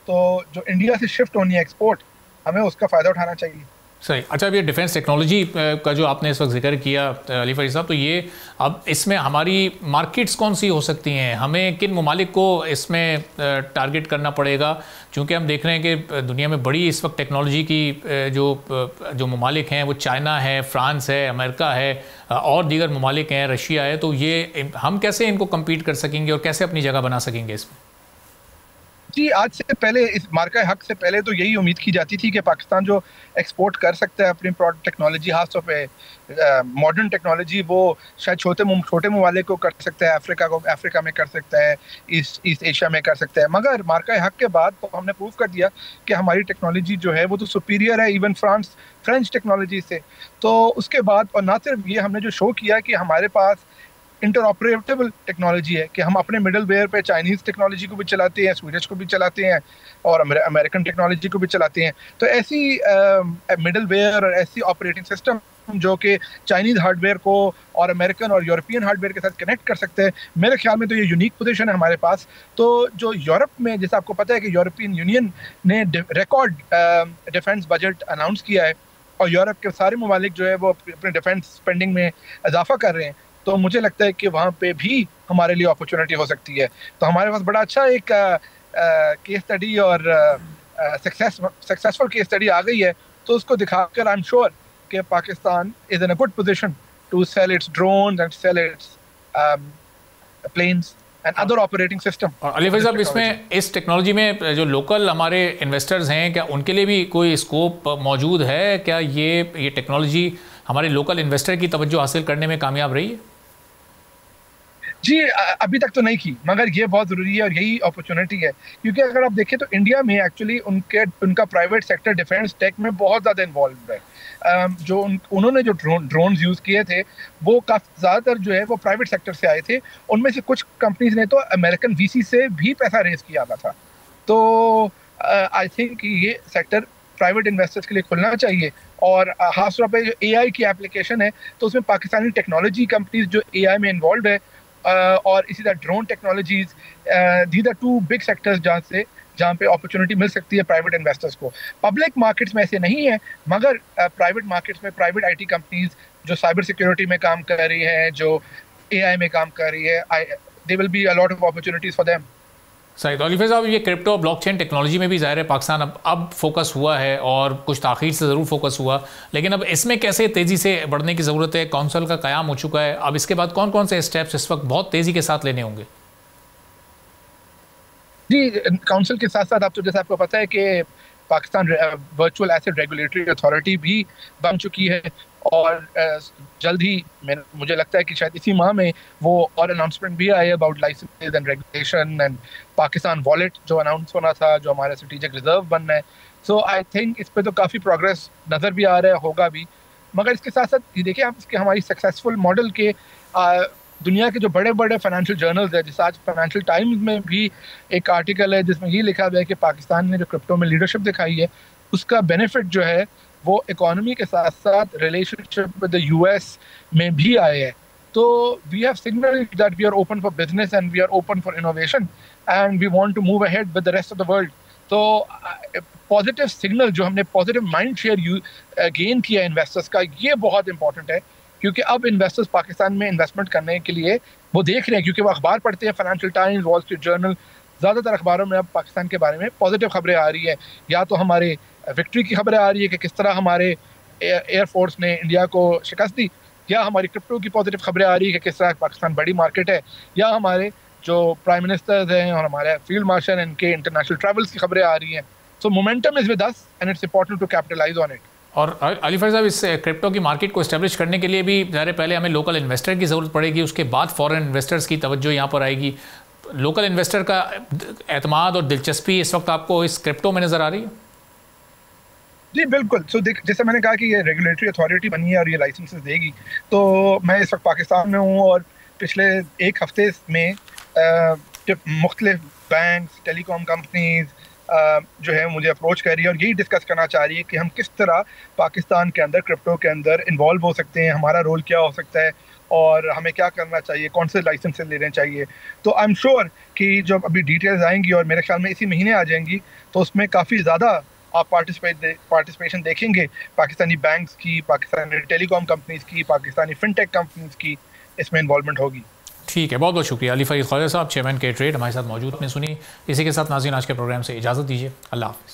तो जो इंडिया से शिफ्ट होनी है एक्सपोर्ट, हमें उसका फ़ायदा उठाना चाहिए। सही। अच्छा, अब ये डिफेंस टेक्नोलॉजी का जो आपने इस वक्त जिक्र किया अली फरीद साहब, तो ये अब इसमें हमारी मार्केट्स कौन सी हो सकती हैं, हमें किन ममालिक को इसमें टारगेट करना पड़ेगा? क्योंकि हम देख रहे हैं कि दुनिया में बड़ी इस वक्त टेक्नोलॉजी की जो ममालिक हैं वो चाइना है, फ्रांस है, अमेरिका है और दीगर ममालिक हैं, रशिया है। तो ये हम कैसे इनको कम्पीट कर सकेंगे और कैसे अपनी जगह बना सकेंगे इसमें? जी, आज से पहले, इस मार्का हक से पहले तो यही उम्मीद की जाती थी कि पाकिस्तान जो एक्सपोर्ट कर सकता है अपनी प्रोडक्ट टेक्नोलॉजी, खासतौर पे मॉडर्न टेक्नोलॉजी, वो शायद छोटे ममालिक को कर सकता है, अफ्रीका में कर सकता है, ईस्ट एशिया में कर सकता है। मगर मार्का हक के बाद तो हमने प्रूव कर दिया कि हमारी टेक्नोलॉजी जो है वो तो सुपीरियर है इवन फ्रेंच टेक्नोलॉजी से। तो उसके बाद, और ना सिर्फ ये, हमने जो शो किया कि हमारे पास इंटरऑपरेटेबल टेक्नोलॉजी है कि हम अपने मिडल वेयर पे चाइनीज़ टेक्नोलॉजी को भी चलाते हैं, स्वीडिश को भी चलाते हैं और अमेरिकन टेक्नोलॉजी को भी चलाते हैं। तो ऐसी मिडल वेयर और ऐसी ऑपरेटिंग सिस्टम जो कि चाइनीज़ हार्डवेयर को और अमेरिकन और यूरोपियन हार्डवेयर के साथ कनेक्ट कर सकते हैं, मेरे ख्याल में तो ये यूनिक पोजीशन है हमारे पास। तो जो यूरोप में, जैसे आपको पता है कि यूरोपियन यूनियन ने रिकॉर्ड डिफेंस बजट अनाउंस किया है और यूरोप के सारे ममालिक जो है वो अपने डिफेंस स्पेंडिंग में इजाफा कर रहे हैं, तो मुझे लगता है कि वहाँ पे भी हमारे लिए अपॉर्चुनिटी हो सकती है। तो हमारे पास बड़ा अच्छा एक केस स्टडी और सक्सेसफुल केस स्टडी आ गई है, तो उसको दिखाकर आई एम श्योर कि Pakistan is in a good position to sell its drones and sell its planes and other operating system. और अली फरीद साहब, इसमें इस टेक्नोलॉजी में जो लोकल हमारे इन्वेस्टर्स हैं, क्या उनके लिए भी कोई स्कोप मौजूद है? क्या ये टेक्नोलॉजी हमारे लोकल इन्वेस्टर की तवज्जो हासिल करने में कामयाब रही है? जी, अभी तक तो नहीं की, मगर ये बहुत ज़रूरी है और यही अपॉर्चुनिटी है। क्योंकि अगर आप देखें तो इंडिया में एक्चुअली उनका प्राइवेट सेक्टर डिफेंस टेक में बहुत ज़्यादा इन्वॉल्व है। जो उन्होंने जो ड्रोन्स यूज़ किए थे वो काफ़ी ज़्यादातर जो है वो प्राइवेट सेक्टर से आए थे। उनमें से कुछ कंपनीज ने तो अमेरिकन वीसी से भी पैसा रेज किया था। तो आई थिंक ये सेक्टर प्राइवेट इन्वेस्टर्स के लिए खुलना चाहिए। और खासतौर पे जो एआई की एप्लीकेशन है, तो उसमें पाकिस्तानी टेक्नोलॉजी कंपनीज जो एआई में इन्वॉल्व है और इसी तरह drone technologies, these are two big sectors जहाँ पे अपॉर्चुनिटी मिल सकती है प्राइवेट इन्वेस्टर्स को। पब्लिक मार्केट्स में ऐसे नहीं है, मगर प्राइवेट मार्केट्स में प्राइवेट आईटी कंपनीज जो साइबर सिक्योरिटी में काम कर रही हैं, जो एआई में काम कर रही है, they will be a lot of opportunities for them. सही। तो अली फरीद साहब, ये क्रिप्टो ब्लॉकचेन टेक्नोलॉजी में भी ज़ाहिर है पाकिस्तान अब फोकस हुआ है और कुछ ताख़ीर से ज़रूर फोकस हुआ, लेकिन अब इसमें कैसे तेज़ी से बढ़ने की ज़रूरत है? काउंसिल का क़याम हो चुका है, अब इसके बाद कौन कौन से स्टेप्स इस वक्त बहुत तेज़ी के साथ लेने होंगे? जी, काउंसिल के साथ साथ अब तो जैसे आपको पता है कि Pakistan virtual asset regulatory authority भी बन चुकी है और जल्द ही मुझे लगता है कि शायद इसी माह में वो और अनाउंसमेंट भी आए about licences and regulation and Pakistan wallet जो अनाउंस होना था, जो हमारा स्ट्रेटेजिक रिजर्व बनना है। सो आई थिंक इस पे तो काफ़ी प्रोग्रेस नज़र भी आ रहा है, होगा भी। मगर इसके साथ साथ ये देखिए आप, इसके हमारी सक्सेसफुल मॉडल के दुनिया के जो बड़े बड़े फाइनेंशियल जर्नल्स है, जैसे आज फाइनेंशियल टाइम्स में भी एक आर्टिकल है जिसमें ये लिखा हुआ है कि पाकिस्तान ने जो क्रिप्टो में लीडरशिप दिखाई है उसका बेनिफिट जो है वो इकोनॉमी के साथ साथ रिलेशनशिप विद द यूएस में भी आए हैं। तो we have signalled that we are open for business and we are open for innovation and we want to move ahead with the rest of the world. तो positive signal जो हमने positive mind share gain किया investors का, ये बहुत important है क्योंकि अब इन्वेस्टर्स पाकिस्तान में इन्वेस्टमेंट करने के लिए वो देख रहे हैं, क्योंकि वो अखबार पढ़ते हैं, financial times, wall street journal, ज़्यादातर अखबारों में अब पाकिस्तान के बारे में पॉजिटिव खबरें आ रही है। या तो हमारे विक्ट्री की खबरें आ रही है कि किस तरह हमारे एयरफोर्स ने इंडिया को शिकस्त दी, या हमारी क्रिप्टो की पॉजिटिव खबरें आ रही है कि किस तरह पाकिस्तान बड़ी मार्केट है, या हमारे जो प्राइम मिनिस्टर्स हैं और हमारे फील्ड मार्शल इनके इंटरनेशनल ट्रैवल्स की खबरें आ रही हैं। So momentum is with us and it's important to capitalise on it. और अली फरीद साहब, इस क्रिप्टो की मार्केट को एस्टेब्लिश करने के लिए भी ज़ाहिर पहले हमें लोकल इन्वेस्टर की ज़रूरत पड़ेगी, उसके बाद फॉरेन इन्वेस्टर्स की तवज्जो यहाँ पर आएगी। लोकल इन्वेस्टर का एतमाद और दिलचस्पी इस वक्त आपको इस क्रिप्टो में नज़र आ रही है? जी बिल्कुल। सो जैसे मैंने कहा कि ये रेगुलेटरी अथॉरिटी बनी है और ये लाइसेंसेस देगी, तो मैं इस वक्त पाकिस्तान में हूँ और पिछले एक हफ्ते में मुख्तलिफ बैंक्स, टेलीकॉम कंपनीज, जो है मुझे अप्रोच कर रही है और यही डिस्कस करना चाह रही है कि हम किस तरह पाकिस्तान के अंदर क्रिप्टो के अंदर इन्वॉल्व हो सकते हैं, हमारा रोल क्या हो सकता है और हमें क्या करना चाहिए, कौन से लाइसेंस लेने चाहिए। तो आई एम श्योर कि जब अभी डिटेल्स आएंगी और मेरे ख्याल में इसी महीने आ जाएंगी तो उसमें काफ़ी ज़्यादा आप पार्टिसिपेशन देखेंगे पाकिस्तानी बैंक्स की, पाकिस्तानी टेलीकॉम कंपनीज की, पाकिस्तानी फिनटेक कंपनीज की इसमें इन्वॉल्वमेंट होगी। ठीक है, बहुत बहुत शुक्रिया अली फ़रीद ख्वाजा साहब, चेयरमैन के ट्रेड हमारे साथ मौजूद में सुनी। इसी के साथ नाज़रीन आज के प्रोग्राम से इजाज़त दीजिए, अल्लाह हाफ़िज़।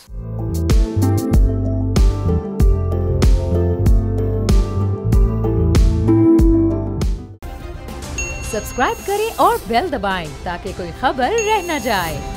सब्सक्राइब करें और बेल दबाएं ताकि कोई खबर रह न जाए।